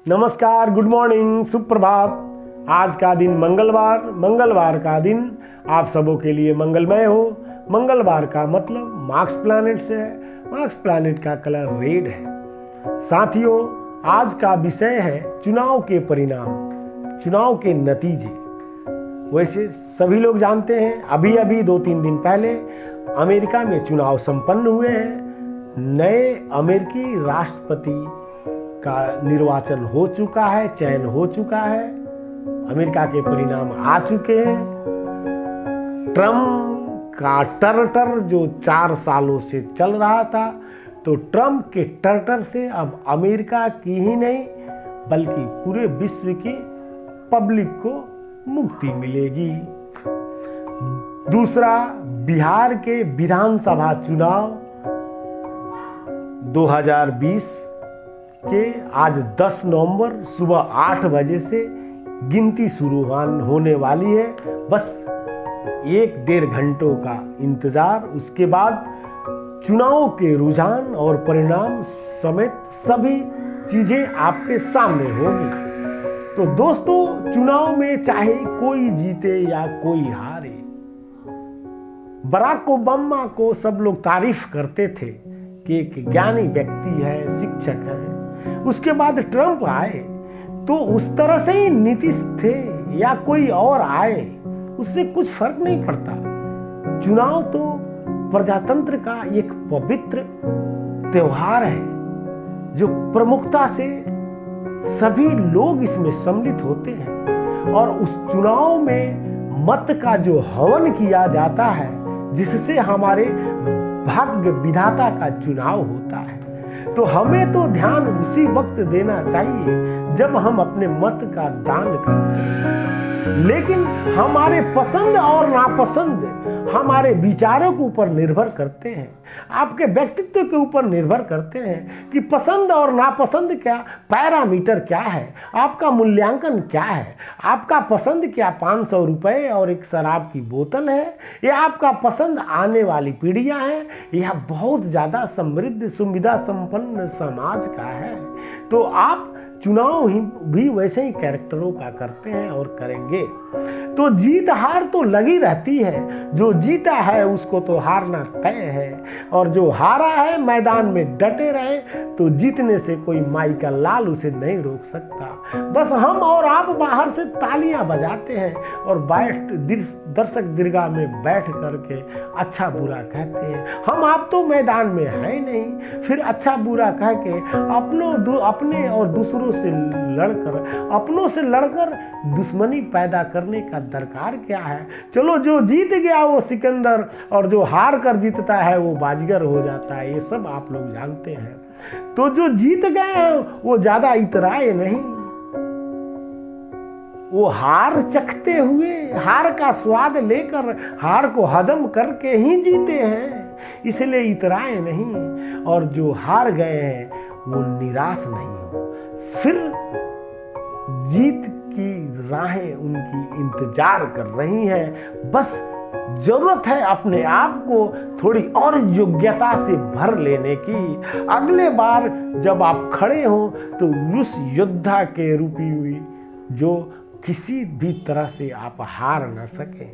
नमस्कार, good morning, सुप्रभात। आज का दिन मंगलवार का दिन आप सबों के लिए मंगलमय हो। मंगलवार का मतलब मार्स प्लैनेट से है। मार्स प्लैनेट का कलर रेड है। साथियों, आज का विषय है चुनाव के परिणाम, चुनाव के नतीजे। वैसे सभी लोग जानते हैं, अभी 2-3 दिन पहले अमेरिका में चुनाव संपन्न हुए हैं। नए अमेरिकी राष्ट्रपति का निर्वाचन हो चुका है, चयन हो चुका है। अमेरिका के परिणाम आ चुके हैं। ट्रम्प का टर्टर जो 4 सालों से चल रहा था, तो ट्रम्प के टर्टर से अब अमेरिका की ही नहीं बल्कि पूरे विश्व की पब्लिक को मुक्ति मिलेगी। दूसरा, बिहार के विधानसभा चुनाव 2020 के आज 10 नवंबर सुबह 8 बजे से गिनती शुरू होने वाली है। बस 1-1.5 घंटों का इंतजार। उसके बाद चुनाव के रुझान और परिणाम समेत सभी चीजें आपके सामने होगी। तो दोस्तों, चुनाव में चाहे कोई जीते या कोई हारे, बराक ओबामा को सब लोग तारीफ करते थे कि एक ज्ञानी व्यक्ति है, शिक्षक है। उसके बाद ट्रम्प आए तो उस तरह से ही नीतीश थे या कोई और आए, उससे कुछ फर्क नहीं पड़ता। चुनाव तो प्रजातंत्र का एक पवित्र त्योहार है जो प्रमुखता से सभी लोग इसमें सम्मिलित होते हैं। और उस चुनाव में मत का जो हवन किया जाता है, जिससे हमारे भाग्य विधाता का चुनाव होता है, तो हमें तो ध्यान उसी वक्त देना चाहिए जब हम अपने मत का दान करते हैं। लेकिन हमारे पसंद और नापसंद हमारे विचारों के ऊपर निर्भर करते हैं, आपके व्यक्तित्व के ऊपर निर्भर करते हैं कि पसंद और नापसंद क्या पैरामीटर क्या है, आपका मूल्यांकन क्या है। आपका पसंद क्या 500 रुपए और एक शराब की बोतल है, या आपका पसंद आने वाली पीढ़ियां हैं, यह बहुत ज़्यादा समृद्ध सुविधा संपन्न समाज का है। तो आप चुनाव ही भी वैसे ही कैरेक्टरों का करते हैं और करेंगे। तो जीत हार तो लगी रहती है। जो जीता है उसको तो हारना तय है, और जो हारा है मैदान में डटे रहे, तो जीतने से कोई माई का लाल उसे नहीं रोक सकता। बस हम और आप बाहर से तालियां बजाते हैं और दर्शक दीर्घा में बैठ करके अच्छा बुरा कहते हैं। हम आप तो मैदान में है नहीं, फिर अच्छा बुरा कह के अपने और दूसरों से लड़कर दुश्मनी पैदा करने का दरकार क्या है। चलो, जो जीत गया वो सिकंदर, और जो हार कर जीतता है वो बाजीगर हो जाता है। ये सब आप लोग जानते हैं। तो जो जीत गए हैं वो ज्यादा इतराए नहीं, वो हार चखते हुए, हार का स्वाद लेकर, हार को हजम करके ही जीते हैं, इसलिए इतराए नहीं। और जो हार गए हैं वो निराश नहीं हो, फिर जीत की राहें उनकी इंतजार कर रही हैं। बस जरूरत है अपने आप को थोड़ी और योग्यता से भर लेने की। अगले बार जब आप खड़े हो तो उस योद्धा के रूपी हुई जो किसी भी तरह से आप हार न सके।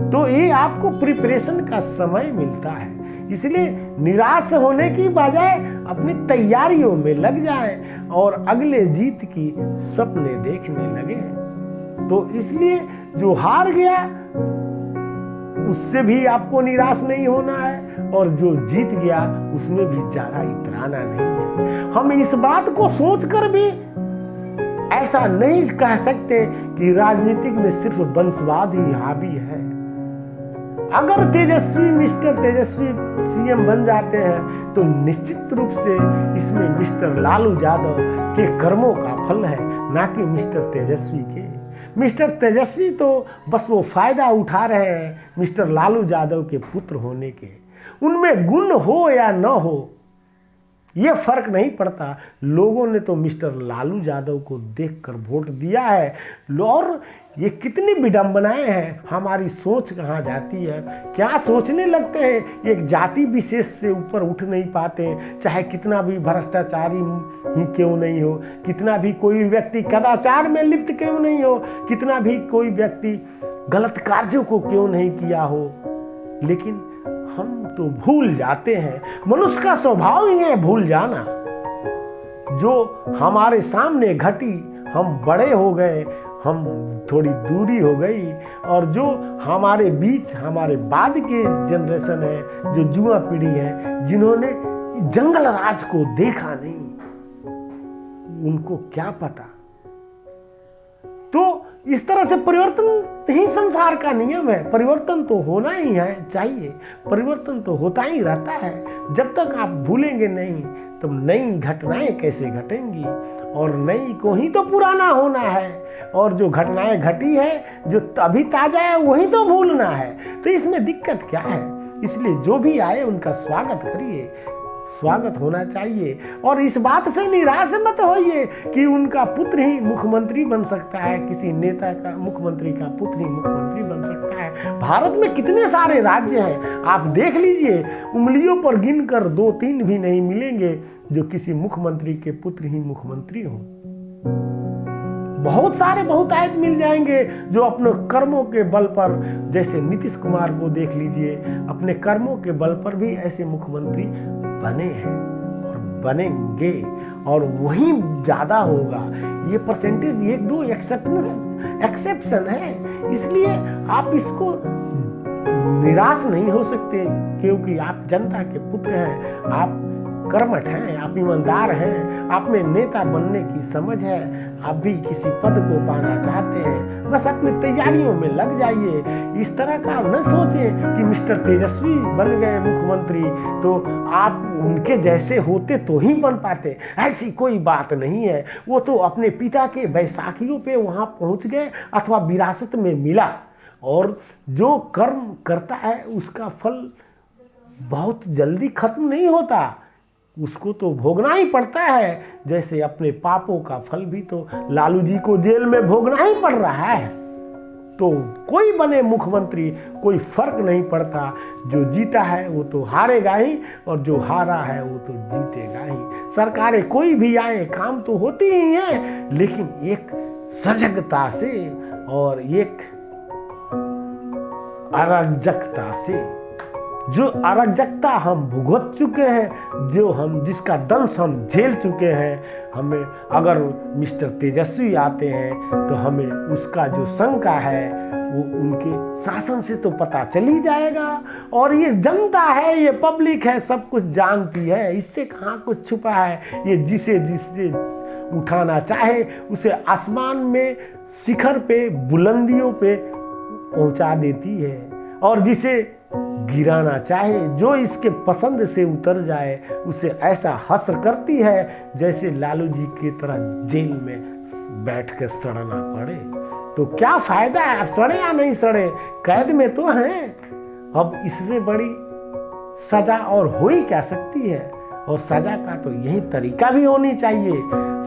तो ये आपको प्रिपरेशन का समय मिलता है। इसलिए निराश होने की बजाय अपनी तैयारियों में लग जाएं और अगले जीत की सपने देखने लगे। तो इसलिए जो हार गया उससे भी आपको निराश नहीं होना है, और जो जीत गया उसमें भी ज्यादा इतराना नहीं है। हम इस बात को सोचकर भी ऐसा नहीं कह सकते कि राजनीतिक में सिर्फ वंशवाद ही हावी है। अगर मिस्टर तेजस्वी सीएम बन जाते हैं तो निश्चित रूप से इसमें मिस्टर लालू यादव के कर्मों का फल है, ना कि मिस्टर तेजस्वी के। मिस्टर तेजस्वी तो बस वो फायदा उठा रहे हैं मिस्टर लालू यादव के पुत्र होने के। उनमें गुण हो या न हो ये फर्क नहीं पड़ता। लोगों ने तो मिस्टर लालू यादव को देखकर वोट दिया है, और ये कितनी विडंबनाएं हैं, हमारी सोच कहाँ जाती है, क्या सोचने लगते हैं। एक जाति विशेष से ऊपर उठ नहीं पाते, चाहे कितना भी भ्रष्टाचारी ही क्यों नहीं हो, कितना भी कोई व्यक्ति कदाचार में लिप्त क्यों नहीं हो, कितना भी कोई व्यक्ति गलत कार्यों को क्यों नहीं किया हो, लेकिन हम तो भूल जाते हैं। मनुष्य का स्वभाव ही है भूल जाना। जो हमारे सामने घटी, हम बड़े हो गए, हम थोड़ी दूरी हो गई, और जो हमारे बीच हमारे बाद के जनरेशन है, जो युवा पीढ़ी है, जिन्होंने जंगल राज को देखा नहीं, उनको क्या पता। तो इस तरह से परिवर्तन ही संसार का नियम है। परिवर्तन तो होना ही है, चाहिए, परिवर्तन तो होता ही रहता है। जब तक आप भूलेंगे नहीं, तो नई घटनाएं कैसे घटेंगी, और नई को ही तो पुराना होना है, और जो घटनाएं घटी है, जो अभी ताजा है, वही तो भूलना है। तो इसमें दिक्कत क्या है। इसलिए जो भी आए उनका स्वागत करिए, स्वागत होना चाहिए, और इस बात से निराश मत होइए कि उनका पुत्र ही मुख्यमंत्री बन सकता है, किसी नेता का मुख्यमंत्री का पुत्र ही मुख्यमंत्री बन सकता है। भारत में कितने सारे राज्य हैं, आप देख लीजिए, उंगलियों पर गिनकर 2-3 भी नहीं मिलेंगे जो किसी मुख्यमंत्री के पुत्र ही मुख्यमंत्री हों। बहुत सारे बहुतायत मिल जाएंगे जो अपने कर्मों के बल पर, जैसे नीतीश कुमार को देख लीजिए, अपने कर्मों के बल पर भी ऐसे मुख्यमंत्री बने हैं और बनेंगे, और वही ज्यादा होगा। ये परसेंटेज 1-2 एक्सेप्शन है, इसलिए आप इसको निराश नहीं हो सकते, क्योंकि आप जनता के पुत्र हैं, आप कर्मठ हैं, आप ईमानदार हैं, आप में नेता बनने की समझ है, आप भी किसी पद को पाना चाहते हैं, बस अपनी तैयारियों में लग जाइए। इस तरह का न सोचें कि मिस्टर तेजस्वी बन गए मुख्यमंत्री तो आप उनके जैसे होते तो ही बन पाते, ऐसी कोई बात नहीं है। वो तो अपने पिता के बैसाखियों पे वहाँ पहुँच गए, अथवा विरासत में मिला, और जो कर्म करता है उसका फल बहुत जल्दी खत्म नहीं होता, उसको तो भोगना ही पड़ता है। जैसे अपने पापों का फल भी तो लालू जी को जेल में भोगना ही पड़ रहा है। तो कोई बने मुख्यमंत्री, कोई फर्क नहीं पड़ता, जो जीता है वो तो हारेगा ही, और जो हारा है वो तो जीतेगा ही। सरकारें कोई भी आए, काम तो होती ही है, लेकिन एक सजगता से और एक अराजकता से। जो अराजकता हम भुगत चुके हैं, जिसका दंश हम झेल चुके हैं, हमें अगर मिस्टर तेजस्वी आते हैं तो हमें उसका जो शंका है वो उनके शासन से तो पता चल ही जाएगा। और ये जनता है, ये पब्लिक है, सब कुछ जानती है, इससे कहाँ कुछ छुपा है। ये जिसे उठाना चाहे उसे आसमान में शिखर पे, बुलंदियों पे पहुंचा देती है, और जिसे गिराना चाहे, जो इसके पसंद से उतर जाए, उसे ऐसा हश्र करती है जैसे लालू जी की तरह जेल में बैठ कर सड़ना पड़े। तो क्या फायदा है, आप सड़े या नहीं सड़े, कैद में तो हैं। अब इससे बड़ी सजा और हो ही क्या सकती है। और सजा का तो यही तरीका भी होनी चाहिए।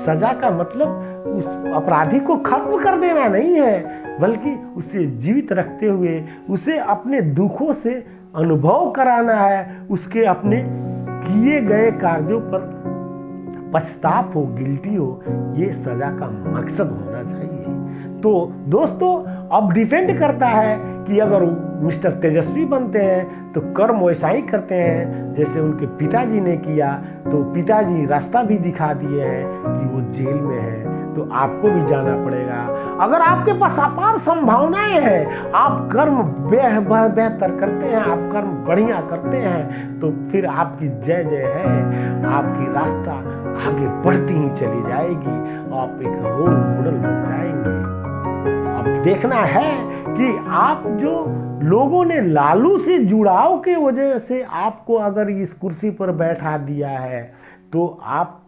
सजा का मतलब उस अपराधी को खत्म कर देना नहीं है, बल्कि उसे जीवित रखते हुए उसे अपने दुखों से अनुभव कराना है, उसके अपने किए गए कार्यों पर पछताप हो, गिल्टी हो, ये सजा का मकसद होना चाहिए। तो दोस्तों, अब डिपेंड करता है कि अगर मिस्टर तेजस्वी बनते हैं तो कर्म वैसा ही करते हैं जैसे उनके पिताजी ने किया। तो पिताजी रास्ता भी दिखा दिए हैं कि वो जेल में है, तो आपको भी जाना पड़ेगा। अगर आपके पास अपार संभावनाएं हैं, आप कर्म बेहतर करते हैं, आप कर्म बढ़िया करते हैं, तो फिर आपकी जय जय है, आपकी रास्ता आगे बढ़ती ही चली जाएगी, आप एक रोल मॉडल बन जाएंगे। अब देखना है कि आप जो लोगों ने लालू से जुड़ाव के वजह से आपको अगर इस कुर्सी पर बैठा दिया है, तो आप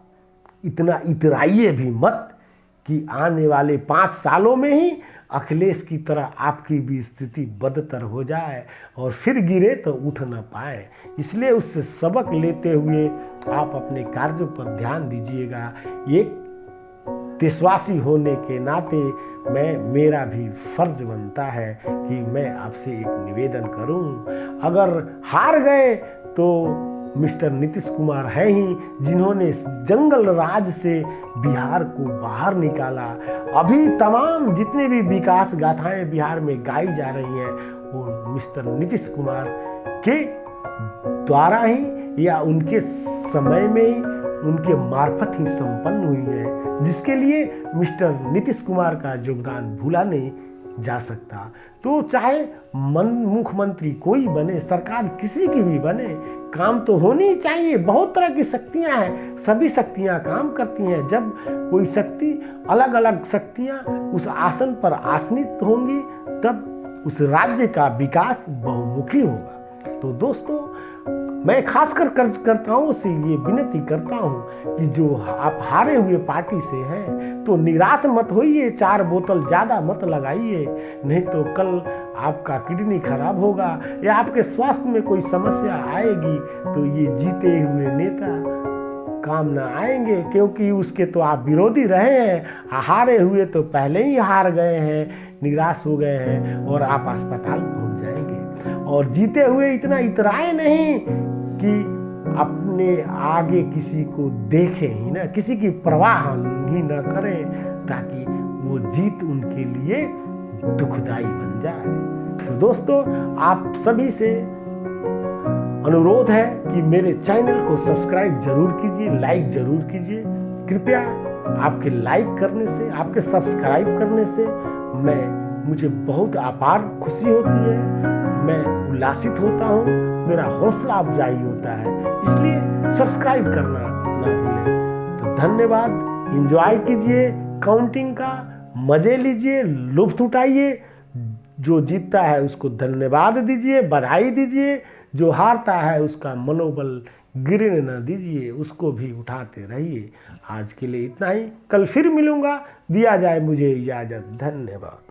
इतना इतराइए भी मत कि आने वाले 5 सालों में ही अखिलेश की तरह आपकी भी स्थिति बदतर हो जाए और फिर गिरे तो उठ न पाए। इसलिए उससे सबक लेते हुए आप अपने कार्यों पर ध्यान दीजिएगा। एक देशवासी होने के नाते मेरा भी फर्ज बनता है कि मैं आपसे एक निवेदन करूं। अगर हार गए तो मिस्टर नीतीश कुमार हैं ही जिन्होंने जंगल राज से बिहार को बाहर निकाला। अभी तमाम जितने भी विकास गाथाएं बिहार में गाई जा रही हैं वो मिस्टर नीतीश कुमार के द्वारा ही या उनके समय में उनके मार्फत ही संपन्न हुई है, जिसके लिए मिस्टर नीतीश कुमार का योगदान भूला नहीं जा सकता। तो चाहे मुख्यमंत्री कोई बने, सरकार किसी की भी बने, काम तो होनी चाहिए। बहुत तरह की शक्तियां हैं, सभी शक्तियां काम करती हैं। जब कोई शक्ति, अलग अलग शक्तियां उस आसन पर आसनित होंगी तब उस राज्य का विकास बहुमुखी होगा। तो दोस्तों, मैं खासकर कर्जकर्ताओं से ये विनती करता हूँ कि जो आप हारे हुए पार्टी से हैं तो निराश मत होइए, 4 बोतल ज़्यादा मत लगाइए, नहीं तो कल आपका किडनी खराब होगा या आपके स्वास्थ्य में कोई समस्या आएगी तो ये जीते हुए नेता काम ना आएंगे, क्योंकि उसके तो आप विरोधी रहे हैं। हारे हुए तो पहले ही हार गए हैं, निराश हो गए हैं और आप अस्पताल पहुँच जाएंगे। और जीते हुए इतना इतराए नहीं कि अपने आगे किसी को देखें ही ना, किसी की परवाह ही ना करें, ताकि वो जीत उनके लिए दुखदाई बन जाए। तो दोस्तों, आप सभी से अनुरोध है कि मेरे चैनल को सब्सक्राइब जरूर कीजिए, लाइक जरूर कीजिए। कृपया आपके लाइक करने से, आपके सब्सक्राइब करने से मुझे बहुत अपार खुशी होती है, मैं उल्लासित होता हूँ, मेरा हौसला अफजाई होता है। इसलिए सब्सक्राइब करना ना भूलें। तो धन्यवाद, एंजॉय कीजिए काउंटिंग का, मजे लीजिए, लुत्फ उठाइए। जो जीतता है उसको धन्यवाद दीजिए, बधाई दीजिए। जो हारता है उसका मनोबल गिरने न दीजिए, उसको भी उठाते रहिए। आज के लिए इतना ही, कल फिर मिलूंगा। दिया जाए मुझे इजाज़त। धन्यवाद।